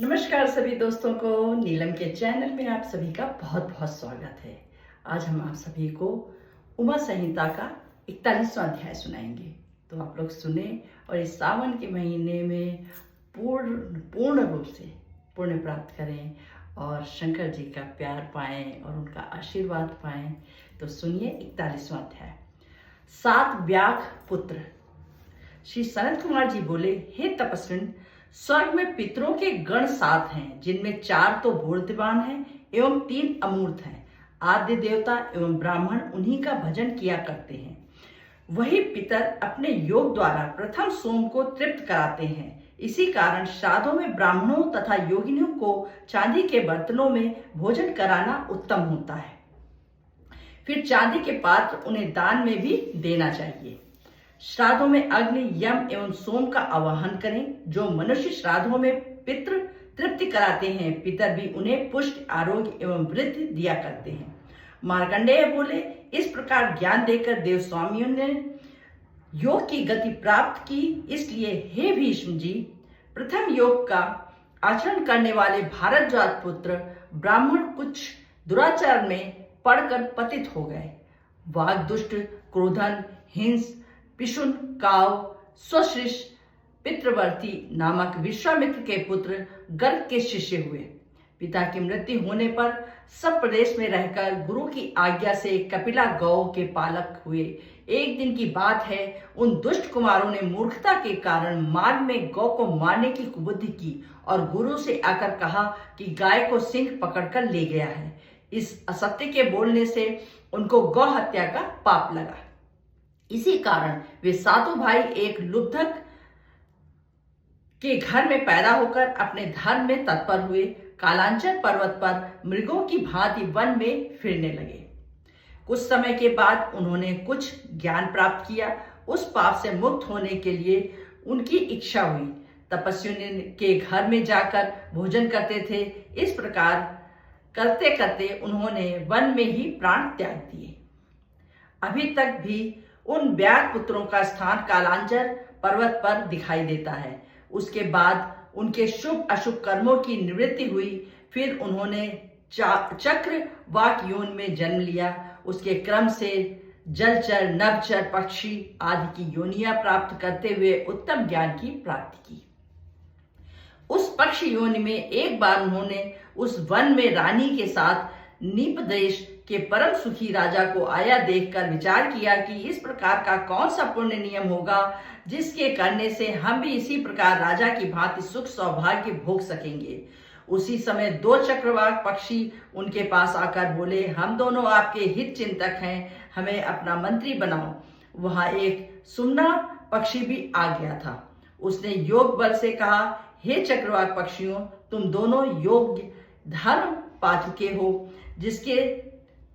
नमस्कार सभी दोस्तों को। नीलम के चैनल में आप सभी का बहुत बहुत स्वागत है। आज हम आप सभी को उमा संहिता का 41वां अध्याय सुनाएंगे। तो आप लोग सुने और इस सावन के महीने में पूर्ण रूप से पुण्य प्राप्त करें और शंकर जी का प्यार पाएं और उनका आशीर्वाद पाएं। तो सुनिए 41वां अध्याय। 7 व्याघ पुत्र। श्री सनत कुमार जी बोले, हे तपस्विन, स्वर्ग में पितरों के गण 7 हैं, जिनमें 4 तो मूर्तिमान हैं एवं 3 अमूर्त हैं। आद्य देवता एवं ब्राह्मण उन्हीं का भजन किया करते हैं। वही पितर अपने योग द्वारा प्रथम सोम को तृप्त कराते हैं। इसी कारण श्राद्धों में ब्राह्मणों तथा योगिनियों को चांदी के बर्तनों में भोजन कराना उत्तम होता है। फिर चांदी के पात्र उन्हें दान में भी देना चाहिए। श्राद्धों में अग्नि, यम एवं सोम का आवाहन करें। जो मनुष्य श्राद्धों में पितृ तृप्ति कराते हैं, पितर भी उन्हें पुष्ट, आरोग्य एवं वृद्धि दिया करते हैं। मार्कंडेय बोले, इस प्रकार ज्ञान देकर देव स्वामियों ने योग की गति प्राप्त की। इसलिए हे भीष्म जी, प्रथम योग का आचरण करने वाले भारद्वाज पुत्र ब्राह्मण कुछ दुराचार में पड़कर पतित हो गए। वाग दुष्ट, क्रोधन, हिंस, पिशुन, काव, स्वशिष, पितृवर्ती नामक विश्वामित्र के पुत्र गर्ग के शिष्य हुए। पिता की मृत्यु होने पर सब प्रदेश में रहकर गुरु की आज्ञा से कपिला गौ के पालक हुए। एक दिन की बात है, उन दुष्ट कुमारों ने मूर्खता के कारण मार्ग में गौ को मारने की कुबुद्धि की और गुरु से आकर कहा कि गाय को सिंह पकड़कर ले गया है। इस असत्य के बोलने से उनको गौ हत्या का पाप लगा। इसी कारण वे 7 भाई एक लुब्धक के घर में पैदा होकर अपने धर्म में तत्पर हुए। कालांचल पर्वत पर मृगों की भांति वन में फिरने लगे। कुछ समय के बाद उन्होंने कुछ ज्ञान प्राप्त किया। उस पाप से मुक्त होने के लिए उनकी इच्छा हुई। तपस्वियों के घर में जाकर भोजन करते थे। इस प्रकार करते करते उन्होंने वन में ही प्राण त्याग दिए। अभी तक भी उन व्याघ पुत्रों का स्थान कालांचल पर्वत पर दिखाई देता है। उसके बाद उनके शुभ अशुभ कर्मों की निवृत्ति हुई। फिर उन्होंने चक्रवाक योनि में जन्म लिया। उसके क्रम से जलचर, नभचर, पक्षी आदि की योनियां प्राप्त करते हुए उत्तम ज्ञान की प्राप्ति की। उस पक्षी योनि में एक बार उन्होंने उस वन में रानी के साथ नीप देश के परम सुखी राजा को आया देखकर विचार किया कि इस प्रकार का कौन सा पुण्य नियम होगा जिसके करने से हम भी इसी प्रकार राजा की भांति सुख सौभाग्य भोग सकेंगे। उसी समय 2 चक्रवाक पक्षी उनके पास आकर बोले, हम दोनों आपके हित चिंतक हैं, हमें अपना मंत्री बनाओ। वहां एक सुमना पक्षी भी आ गया था। उसने योग बल से कहा, हे चक्रवाक पक्षियों, तुम दोनों योग्य धर्म पा चुके हो। जिसके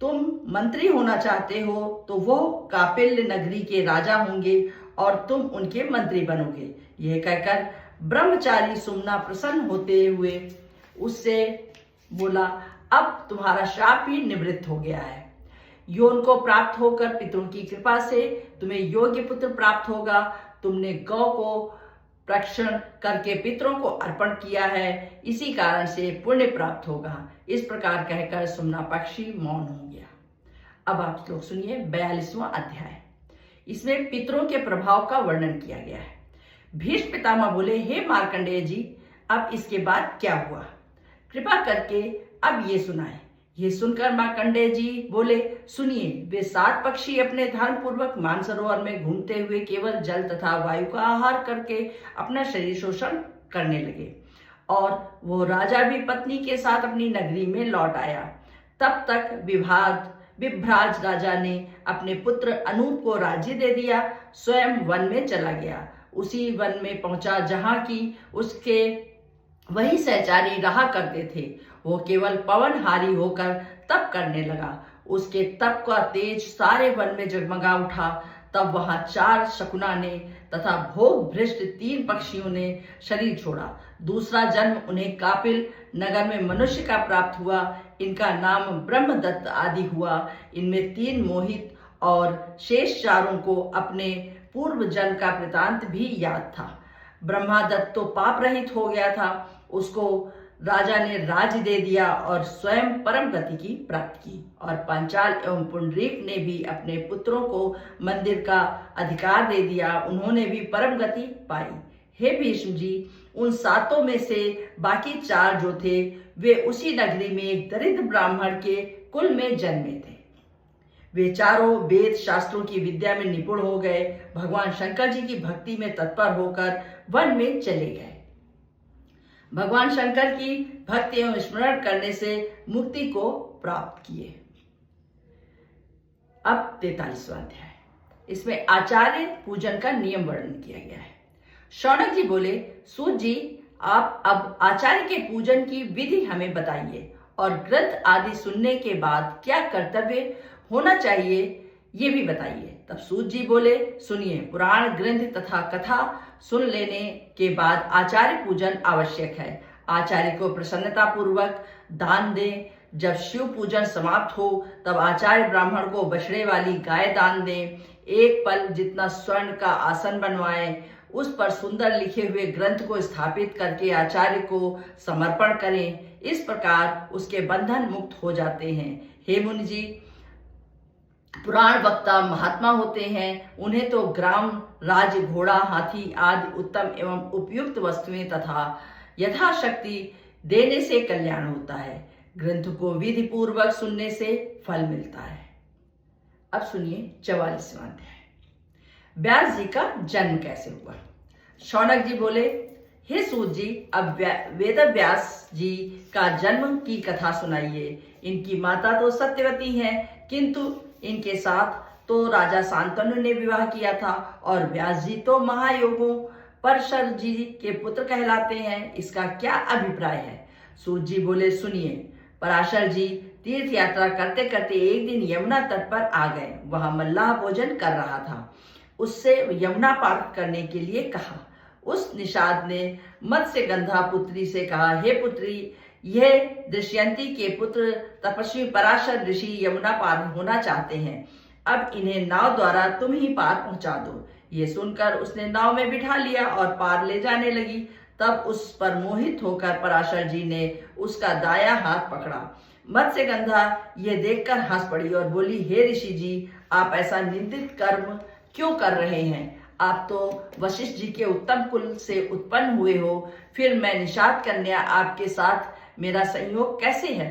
तुम मंत्री होना चाहते हो तो वो कापिल्य नगरी के राजा होंगे और तुम उनके मंत्री बनोगे। यह कहकर ब्रह्मचारी सुमना प्रसन्न होते हुए उससे बोला, अब तुम्हारा शाप ही निवृत्त हो गया है। यौन को प्राप्त होकर पितरों की कृपा से तुम्हें योग्य पुत्र प्राप्त होगा। तुमने गौ को प्रक्षण करके पितरों को अर्पण किया है, इसी कारण से पुण्य प्राप्त होगा। इस प्रकार कहकर सुमना पक्षी मौन हो गया। अब आप लोग सुनिए 42वां अध्याय। इसमें पितरों के प्रभाव का वर्णन किया गया है। भीष्म पितामह बोले, हे मार्कंडेय जी, अब इसके बाद क्या हुआ, कृपा करके अब ये सुनाए। ये सुनकर मार्कंडेय जी बोले, सुनिए। वे 7 पक्षी अपने धर्म पूर्वक मानसरोवर में घूमते हुए केवल जल तथा वायु का आहार करके अपना शरीर शोषण करने लगे और वो राजा भी पत्नी के साथ अपनी नगरी में लौट आया। तब तक विभ्राज राजा ने अपने पुत्र अनूप को राज्य दे दिया, स्वयं वन में चला गया। उसी वन में पहुंचा जहां की उसके वही सहचारी रहा करते थे। वो केवल पवनहारी होकर तप करने लगा। उसके तप का तेज सारे वन में जगमगा उठा। तब वहां 4 शकुना ने तथा भोग भ्रष्ट 3 पक्षियों ने शरीर छोड़ा। दूसरा जन्म उन्हें कापिल नगर में मनुष्य का प्राप्त हुआ। इनका नाम ब्रह्मदत्त आदि हुआ। इनमें 3 मोहित और शेष 4 को अपने पूर्व जन्म का वृतांत भी याद था। ब्रह्मादत्त तो पाप रहित हो गया था। उसको राजा ने राज्य दे दिया और स्वयं परम गति की प्राप्त की। और पांचाल एवं पुंडरीक ने भी अपने पुत्रों को मंदिर का अधिकार दे दिया, उन्होंने भी परम गति पाई। हे भीष्म जी, उन सातों में से बाकी 4 जो थे वे उसी नगरी में एक दरिद्र ब्राह्मण के कुल में जन्मे थे। वे चारों वेद शास्त्रों की विद्या में निपुण हो गए, भगवान शंकर जी की भक्ति में तत्पर होकर वन में चले गए। भगवान शंकर की भक्ति एवं स्मरण करने से मुक्ति को प्राप्त किए। अब 43वां अध्याय, इसमें आचार्य पूजन का नियम वर्णन किया गया है। शौनक जी बोले, सूत जी, आप अब आचार्य के पूजन की विधि हमें बताइए और ग्रंथ आदि सुनने के बाद क्या कर्तव्य होना चाहिए ये भी बताइए। तब सूत जी बोले, सुनिए, पुराण ग्रंथ तथा कथा सुन लेने के बाद आचार्य पूजन आवश्यक है। आचार्य को प्रसन्नता पूर्वक दान दें। जब शिव पूजन समाप्त हो तब आचार्य ब्राह्मण को बछड़े वाली गाय दान दें। एक पल जितना स्वर्ण का आसन बनवाएं, उस पर सुंदर लिखे हुए ग्रंथ को स्थापित करके आचार्य को समर्पण करें। इस प्रकार उसके बंधन मुक्त हो जाते हैं। हे मुनि जी, पुराण वक्ता महात्मा होते हैं, उन्हें तो ग्राम, राज, घोड़ा, हाथी आदि उत्तम एवं उपयुक्त वस्तुएं तथा यथाशक्ति देने से कल्याण होता है। ग्रंथ को विधि पूर्वक सुनने से फल मिलता है। अब सुनिए 44वां अध्याय, व्यास जी का जन्म कैसे हुआ। शौनक जी बोले, हे सूत जी, अब वेद व्यास जी का जन्म की कथा सुनाइए। इनकी माता तो सत्यवती हैं, किंतु इनके साथ तो राजा शांतनु ने विवाह किया था और व्यास जी तो महायोगों परशर जी के पुत्र कहलाते हैं। इसका क्या अभिप्राय है। सूत जी बोले, सुनिए, पराशर जी तीर्थ यात्रा करते करते एक दिन यमुना तट पर आ गए। वहां मल्लाह भोजन कर रहा था। उससे यमुना पार करने के लिए कहा। उस निषाद ने मत्स्यगंधा पुत्री से कहा, हे पुत्री, यह दृश्यंती के पुत्र तपस्वी पराशर ऋषि यमुना पार होना चाहते हैं। अब इन्हें नाव द्वारा तुम ही पार पहुंचा दो। ये सुनकर उसने नाव में बिठा लिया और पार ले जाने लगी। तब उस पर मोहित होकर पराशर जी ने उसका दाया हाथ पकड़ा। मत्स्यगंधा ये देखकर हंस पड़ी और बोली, हे ऋषि जी, आप ऐसा निंदित कर्म क्यों कर रहे हैं। आप तो वशिष्ठ जी के उत्तम कुल से उत्पन्न हुए हो, फिर मैं निषाद कन्या, आपके साथ मेरा संयोग कैसे है।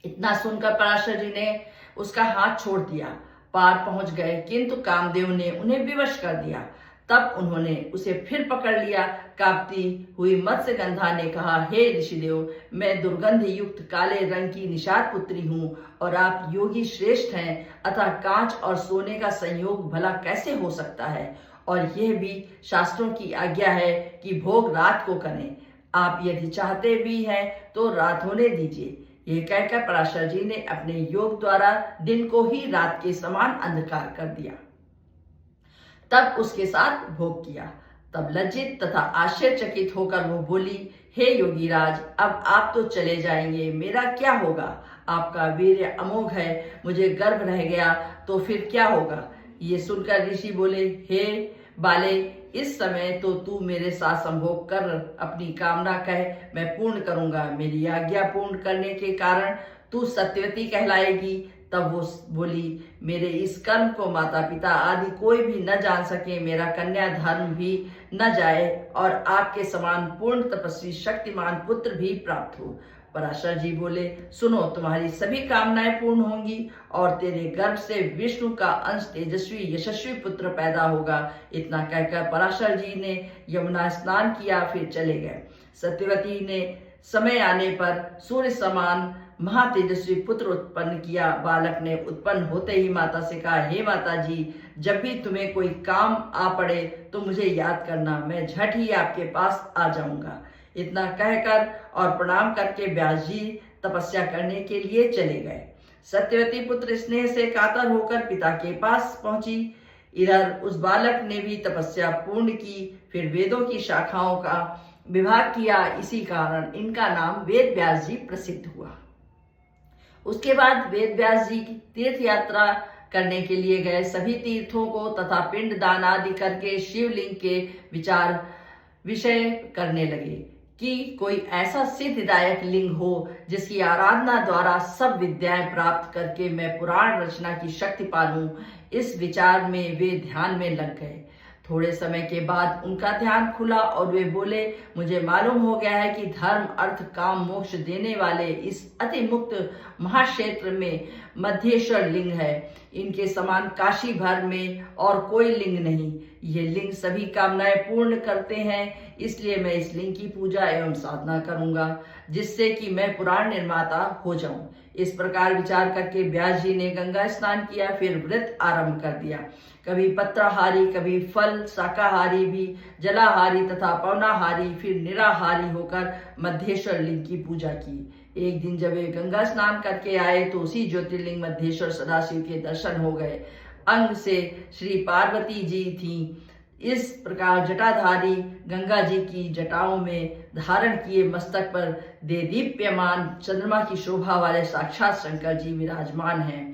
इतना सुनकर पराशर जी ने उसका हाथ छोड़ दिया। पार पहुंच गए, किंतु कामदेव ने उन्हें विवश कर दिया। तब उन्होंने उसे फिर पकड़ लिया। कांपती हुई मत्स्यगंधा ने कहा, हे ऋषिदेव, मैं दुर्गंध युक्त काले रंग की निषाद पुत्री हूँ और आप योगी श्रेष्ठ हैं, अतः कांच और सोने का संयोग भला कैसे हो सकता है। और यह भी शास्त्रों की आज्ञा है कि भोग रात को करें। आप यदि चाहते भी हैं तो रात होने दीजिए। यह कहकर पराशर जी ने अपने योग द्वारा दिन को ही रात के समान अंधकार कर दिया। तब उसके साथ भोग किया। तब लज्जित तथा आश्चर्यचकित होकर वो बोली, हे योगीराज, अब आप तो चले जाएंगे, मेरा क्या होगा। आपका वीर्य अमोघ है, मुझे गर्भ रह गया तो फिर क्या होगा। ये सुनकर ऋषि बोले, हे बाले, इस समय तो तू मेरे साथ संभोग कर, अपनी कामना कह, मैं पूर्ण करूंगा। मेरी आज्ञा पूर्ण करने के कारण तू सत्यवती कहलाएगी। तब वो बोली, मेरे इस कर्म को माता पिता आदि कोई भी न जान सके, मेरा कन्या धर्म भी न जाए और आपके समान पूर्ण तपस्वी शक्तिमान पुत्र भी प्राप्त हो। पराशर जी बोले, सुनो, तुम्हारी सभी कामनाएं पूर्ण होंगी और तेरे गर्भ से विष्णु का अंश तेजस्वी यशस्वी पुत्र पैदा होगा। इतना कहकर पराशर जी ने यमुना स्नान किया, फिर चले गए। सत्यवती ने समय आने पर सूर्य समान महातेजस्वी पुत्र उत्पन्न किया। बालक ने उत्पन्न होते ही माता से कहा, हे माता जी, जब भी तुम्हें कोई काम आ पड़े तो मुझे याद करना, मैं झट ही आपके पास आ जाऊंगा। इतना कहकर और प्रणाम करके व्यास जी तपस्या करने के लिए चले गए। सत्यवती पुत्र स्नेह से कातर होकर पिता के पास पहुंची। इधर उस बालक ने भी तपस्या पूर्ण की, फिर वेदों की शाखाओं का विभाग किया। इसी कारण इनका नाम वेद व्यास जी प्रसिद्ध हुआ। उसके बाद वेद व्यास जी तीर्थ यात्रा करने के लिए गए। सभी तीर्थों को तथा पिंड दान आदि करके शिवलिंग के विषय करने लगे। कि कोई ऐसा सिद्धिदायक लिंग हो जिसकी आराधना द्वारा सब विद्याएं प्राप्त करके मैं पुराण रचना की शक्ति पालूं। इस विचार में वे ध्यान में लग गए। थोड़े समय के बाद उनका ध्यान खुला और वे बोले, मुझे मालूम हो गया है कि धर्म अर्थ काम मोक्ष देने वाले इस अति मुक्त महाक्षेत्र में मध्येश्वर लिंग है। इनके समान काशी भर में और कोई लिंग नहीं। ये लिंग सभी कामनाएं पूर्ण करते हैं, इसलिए मैं इस लिंग की पूजा एवं साधना करूंगा, जिससे कि मैं पुराण निर्माता हो जाऊं। इस प्रकार विचार करके व्यास जी ने गंगा स्नान किया, फिर व्रत आरंभ कर दिया। कभी पत्राहारी, कभी फल शाकाहारी, भी जलाहारी तथा पवनाहारी, फिर निराहारी होकर मध्येश्वर लिंग की पूजा की। एक दिन जब वे गंगा स्नान करके आए तो उसी ज्योतिर्लिंग मध्येश्वर सदाशिव के दर्शन हो गए। अंग से श्री पार्वती जी थी। इस प्रकार जटाधारी गंगा जी की जटाओं में धारण किए मस्तक पर देदीप्यमान चंद्रमा की शोभा वाले साक्षात शंकर जी विराजमान हैं।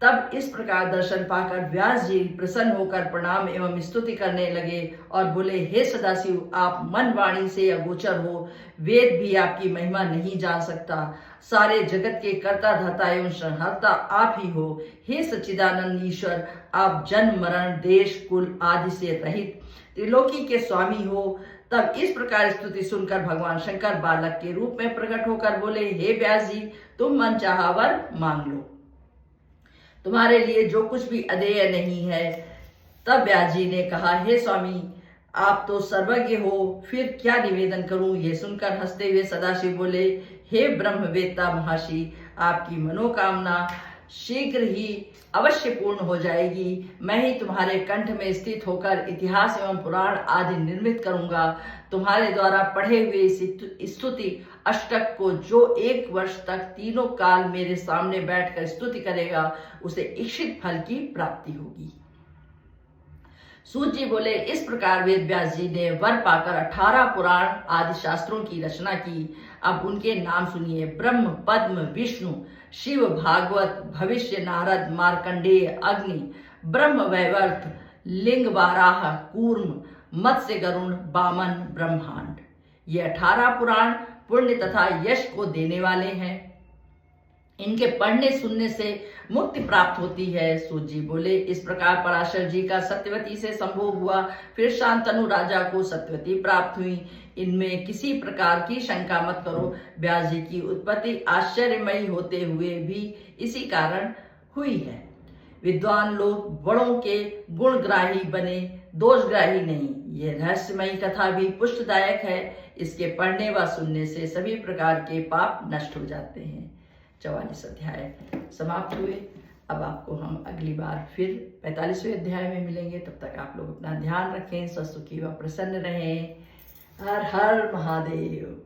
तब इस प्रकार दर्शन पाकर व्यास जी प्रसन्न होकर प्रणाम एवं स्तुति करने लगे और बोले, हे सदाशिव, आप मन वाणी से अगोचर हो, वेद भी आपकी महिमा नहीं जान सकता। सारे जगत के कर्ता धर्ता एवं संहर्ता आप ही हो। हे सच्चिदानंद ईश्वर, आप जन्म मरण देश कुल आदि से रहित त्रिलोकी के स्वामी हो। तब इस प्रकार स्तुति सुनकर भगवान शंकर बालक के रूप में प्रकट होकर बोले, हे व्यास जी, तुम मन चाहा वर मांग लो, तुम्हारे लिए जो कुछ भी अदेय नहीं है। तब व्यास जी ने कहा, हे स्वामी, आप तो सर्वज्ञ हो, फिर क्या निवेदन करूं। ये सुनकर हंसते हुए सदाशिव बोले, हे ब्रह्मवेत्ता महर्षि, आपकी मनोकामना शीघ्र ही अवश्य पूर्ण हो जाएगी। मैं ही तुम्हारे कंठ में स्थित होकर इतिहास एवं पुराण आदि निर्मित करूंगा। तुम्हारे द्वारा पढ़े हुए इस स्तुति अष्टक को जो 1 वर्ष तक तीनों काल मेरे सामने बैठकर स्तुति करेगा, उसे इच्छित फल की प्राप्ति होगी। सूत जी बोले, इस प्रकार वेद व्यास जी ने वर पाकर 18 पुराण आदि शास्त्रों की रचना की। अब उनके नाम सुनिए। ब्रह्म, पद्म, विष्णु, शिव, भागवत, भविष्य, नारद, मार्कंडेय, अग्नि, ब्रह्म वैवर्त, लिंग, वाराह, कूर्म, मत्स्य, गरुण, वामन, ब्रह्मांड। ये 18 पुराण पुण्य तथा यश को देने वाले हैं। इनके पढ़ने सुनने से मुक्ति प्राप्त होती है। सूत जी बोले, इस प्रकार पराशर जी का सत्यवती से संभोग हुआ। फिर शांतनु राजा को सत्यवती प्राप्त हुई। इनमें किसी प्रकार की शंका मत करो। व्यास जी की उत्पत्ति आश्चर्यमयी होते हुए भी इसी कारण हुई है। विद्वान लोग बड़ों के गुणग्राही बने, दोषग्राही नहीं। यह रहस्यमयी कथा भी पुष्टदायक है। इसके पढ़ने व सुनने से सभी प्रकार के पाप नष्ट हो जाते हैं। 44 अध्याय समाप्त हुए। अब आपको हम अगली बार फिर 45वें अध्याय में मिलेंगे। तब तक आप लोग अपना ध्यान रखें, स्वस्थ सुखी व प्रसन्न रहें। हर हर महादेव।